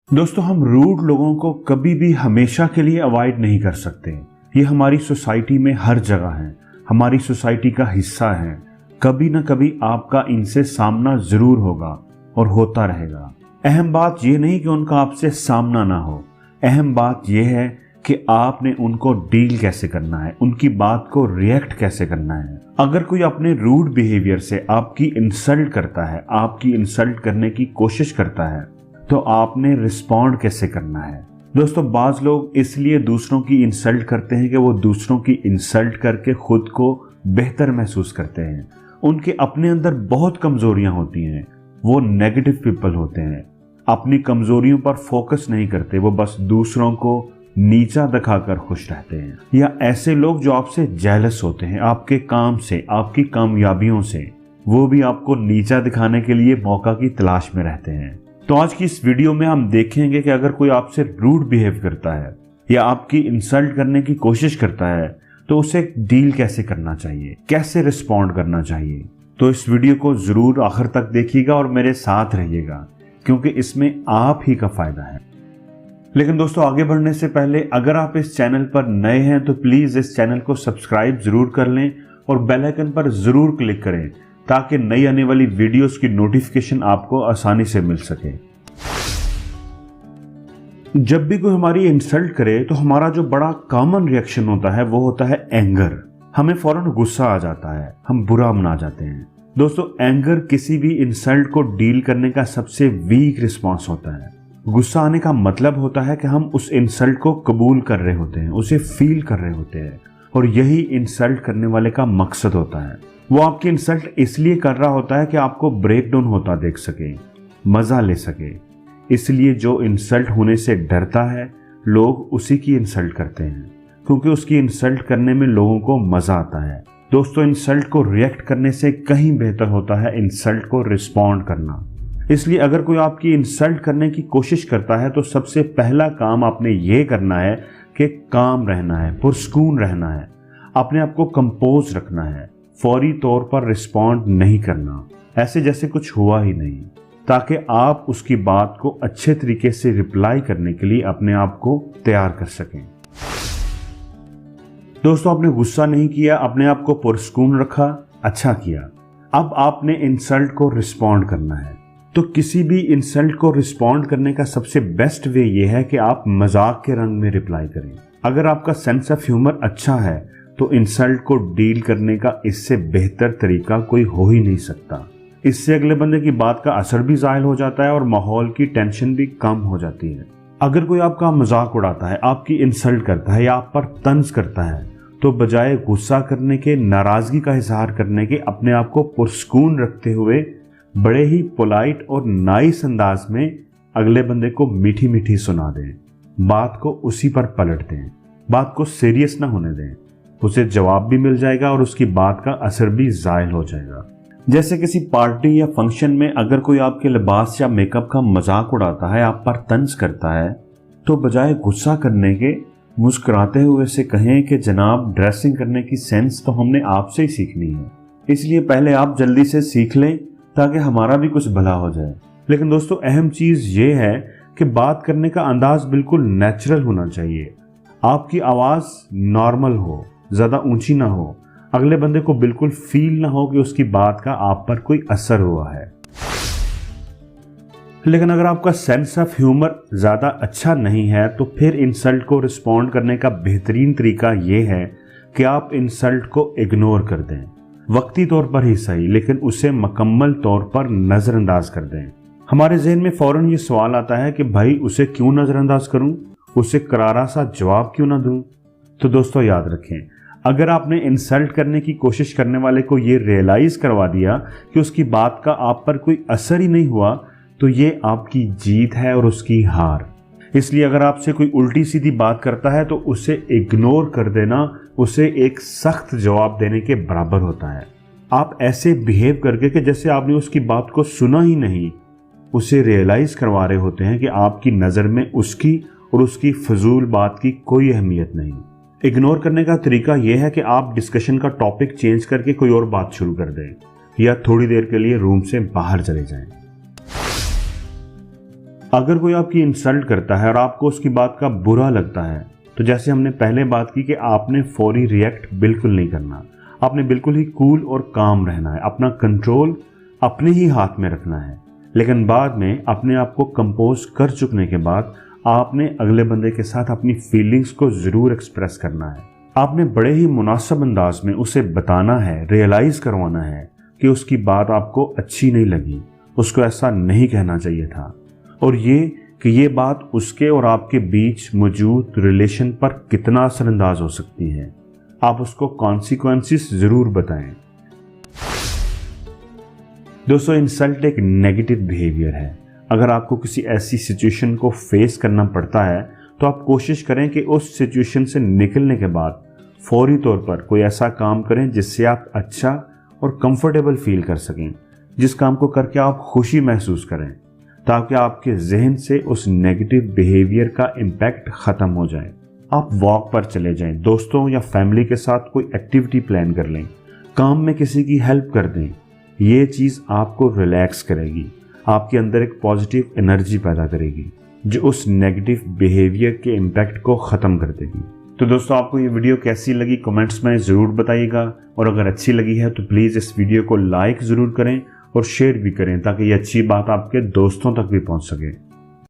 दोस्तों, हम रूड लोगों को कभी भी हमेशा के लिए अवॉइड नहीं कर सकते। ये हमारी सोसाइटी में हर जगह है, हमारी सोसाइटी का हिस्सा है। कभी ना कभी आपका इनसे सामना जरूर होगा और होता रहेगा। अहम बात ये नहीं कि उनका आपसे सामना ना हो, अहम बात यह है कि आपने उनको डील कैसे करना है, उनकी बात को रिएक्ट कैसे करना है। अगर कोई अपने रूड बिहेवियर से आपकी इंसल्ट करता है, आपकी इंसल्ट करने की कोशिश करता है, तो आपने रिस्पॉन्ड कैसे करना है। दोस्तों, बाज लोग इसलिए दूसरों की इंसल्ट करते हैं कि वो दूसरों की इंसल्ट करके खुद को बेहतर महसूस करते हैं। उनके अपने अंदर बहुत कमजोरियां होती हैं, वो नेगेटिव पीपल होते हैं, अपनी कमजोरियों पर फोकस नहीं करते, वो बस दूसरों को नीचा दिखाकर खुश रहते हैं। या ऐसे लोग जो आपसे जेलस होते हैं, आपके काम से, आपकी कामयाबियों से, वो भी आपको नीचा दिखाने के लिए मौका की तलाश में रहते हैं। तो आज की इस वीडियो में हम देखेंगे कि अगर कोई आपसे रूड बिहेव करता है या आपकी इंसल्ट करने की कोशिश करता है तो उसे डील कैसे करना चाहिए, कैसे रिस्पॉन्ड करना चाहिए। तो इस वीडियो को जरूर आखिर तक देखिएगा और मेरे साथ रहिएगा, क्योंकि इसमें आप ही का फायदा है। लेकिन दोस्तों, आगे बढ़ने से पहले अगर आप इस चैनल पर नए हैं तो प्लीज इस चैनल को सब्सक्राइब जरूर कर लें और बेल आइकन पर जरूर क्लिक करें, ताकि नई आने वाली वीडियोस की नोटिफिकेशन आपको आसानी से मिल सके। जब भी कोई हमारी इंसल्ट करे तो हमारा जो बड़ा कॉमन रिएक्शन होता है वो होता है एंगर। हमें फौरन गुस्सा आ जाता है, हम बुरा मना जाते हैं। दोस्तों, एंगर किसी भी इंसल्ट को डील करने का सबसे वीक रिस्पॉन्स होता है। गुस्सा आने का मतलब होता है कि हम उस इंसल्ट को कबूल कर रहे होते हैं, उसे फील कर रहे होते हैं, और यही इंसल्ट करने वाले का मकसद होता है। वो आपकी इंसल्ट इसलिए कर रहा होता है कि आपको ब्रेक डाउन होता देख सके, मजा ले सके। इसलिए जो इंसल्ट होने से डरता है, लोग उसी की इंसल्ट करते हैं, क्योंकि उसकी इंसल्ट करने में लोगों को मजा आता है। दोस्तों, इंसल्ट को रिएक्ट करने से कहीं बेहतर होता है इंसल्ट को रिस्पॉन्ड करना। इसलिए अगर कोई आपकी इंसल्ट करने की कोशिश करता है तो सबसे पहला काम आपने ये करना है कि काम रहना है, पुरसकून रहना है, अपने आप को कंपोज रखना है, फौरी तौर पर रिस्पॉन्ड नहीं करना, ऐसे जैसे कुछ हुआ ही नहीं, ताकि आप उसकी बात को अच्छे तरीके से रिप्लाई करने के लिए अपने आप को तैयार कर सकें। दोस्तों, आपने गुस्सा नहीं किया, अपने आप को पुरसकून रखा, अच्छा किया। अब आपने इंसल्ट को रिस्पॉन्ड करना है। तो किसी भी इंसल्ट को रिस्पॉन्ड करने का सबसे बेस्ट वे ये है कि आप मजाक के रंग में रिप्लाई करें। अगर आपका सेंस ऑफ ह्यूमर अच्छा है तो इंसल्ट को डील करने का इससे बेहतर तरीका कोई हो ही नहीं सकता। इससे अगले बंदे की बात का असर भी ज़ाहिर हो जाता है और माहौल की टेंशन भी कम हो जाती है। अगर कोई आपका मजाक उड़ाता है, आपकी इंसल्ट करता है या आप पर तंज करता है, तो बजाय गुस्सा करने के, नाराजगी का इजहार करने के, अपने आप को पुरसकून रखते हुए बड़े ही पोलाइट और नाइस अंदाज में अगले बंदे को मीठी मीठी सुना दें, बात को उसी पर पलट दें, बात को सीरियस ना होने दें। उसे जवाब भी मिल जाएगा और उसकी बात का असर भी ज़ाहिर हो जाएगा। जैसे किसी पार्टी या फंक्शन में अगर कोई आपके लिबास या मेकअप का मजाक उड़ाता है, आप पर तंज करता है, तो बजाय गुस्सा करने के मुस्कुराते हुए से कहें कि जनाब, ड्रेसिंग करने की सेंस तो हमने आपसे ही सीखनी है, इसलिए पहले आप जल्दी से सीख लें ताकि हमारा भी कुछ भला हो जाए। लेकिन दोस्तों, अहम चीज़ ये है कि बात करने का अंदाज बिल्कुल नेचुरल होना चाहिए। आपकी आवाज़ नॉर्मल हो, ज़्यादा ऊंची ना हो, अगले बंदे को बिल्कुल फील ना हो कि उसकी बात का आप पर कोई असर हुआ है। लेकिन अगर आपका सेंस ऑफ ह्यूमर ज़्यादा अच्छा नहीं है तो फिर इंसल्ट को रिस्पॉन्ड करने का बेहतरीन तरीका ये है कि आप इंसल्ट को इग्नोर कर दें, वक्ती तौर पर ही सही, लेकिन उसे मुकम्मल तौर पर नज़रअंदाज कर दें। हमारे जहन में फ़ौरन ये सवाल आता है कि भाई, उसे क्यों नज़रअंदाज करूं, उसे करारा सा जवाब क्यों ना दूं। तो दोस्तों, याद रखें, अगर आपने इंसल्ट करने की कोशिश करने वाले को ये रियलाइज करवा दिया कि उसकी बात का आप पर कोई असर ही नहीं हुआ, तो ये आपकी जीत है और उसकी हार। इसलिए अगर आपसे कोई उल्टी सीधी बात करता है तो उसे इग्नोर कर देना उसे एक सख्त जवाब देने के बराबर होता है। आप ऐसे बिहेव करके कि जैसे आपने उसकी बात को सुना ही नहीं, उसे रियलाइज करवा रहे होते हैं कि आपकी नज़र में उसकी और उसकी फजूल बात की कोई अहमियत नहीं। इग्नोर करने का तरीका यह है कि आप डिस्कशन का टॉपिक चेंज करके कोई और बात शुरू कर दें या थोड़ी देर के लिए रूम से बाहर चले जाएं। अगर कोई आपकी इंसल्ट करता है और आपको उसकी बात का बुरा लगता है, तो जैसे हमने पहले बात की कि आपने फौरी रिएक्ट बिल्कुल नहीं करना। आपने बिल्कुल ही कूल और काम रहना है, अपना कंट्रोल अपने ही हाथ में रखना है। लेकिन बाद में अपने आप को कंपोज कर चुकने के बाद आपने अगले बंदे के साथ अपनी फीलिंग्स को ज़रूर एक्सप्रेस करना है। आपने बड़े ही मुनासिब अंदाज में उसे बताना है, रियलाइज़ करवाना है कि उसकी बात आपको अच्छी नहीं लगी, उसको ऐसा नहीं कहना चाहिए था, और ये कि ये बात उसके और आपके बीच मौजूद रिलेशन पर कितना असरअंदाज हो सकती है। आप उसको कॉन्सिक्वेंसेस ज़रूर बताएं। दोस्तों, इंसल्ट एक नेगेटिव बिहेवियर है। अगर आपको किसी ऐसी सिचुएशन को फेस करना पड़ता है तो आप कोशिश करें कि उस सिचुएशन से निकलने के बाद फौरी तौर पर कोई ऐसा काम करें जिससे आप अच्छा और कंफर्टेबल फील कर सकें, जिस काम को करके आप खुशी महसूस करें, ताकि आपके जहन से उस नेगेटिव बिहेवियर का इम्पैक्ट ख़त्म हो जाए। आप वॉक पर चले जाएं, दोस्तों या फैमिली के साथ कोई एक्टिविटी प्लान कर लें, काम में किसी की हेल्प कर दें। ये चीज़ आपको रिलैक्स करेगी, आपके अंदर एक पॉजिटिव एनर्जी पैदा करेगी जो उस नेगेटिव बिहेवियर के इम्पैक्ट को ख़त्म कर देगी। तो दोस्तों, आपको ये वीडियो कैसी लगी कमेंट्स में ज़रूर बताइएगा, और अगर अच्छी लगी है तो प्लीज़ इस वीडियो को लाइक ज़रूर करें और शेयर भी करें ताकि ये अच्छी बात आपके दोस्तों तक भी पहुंच सके।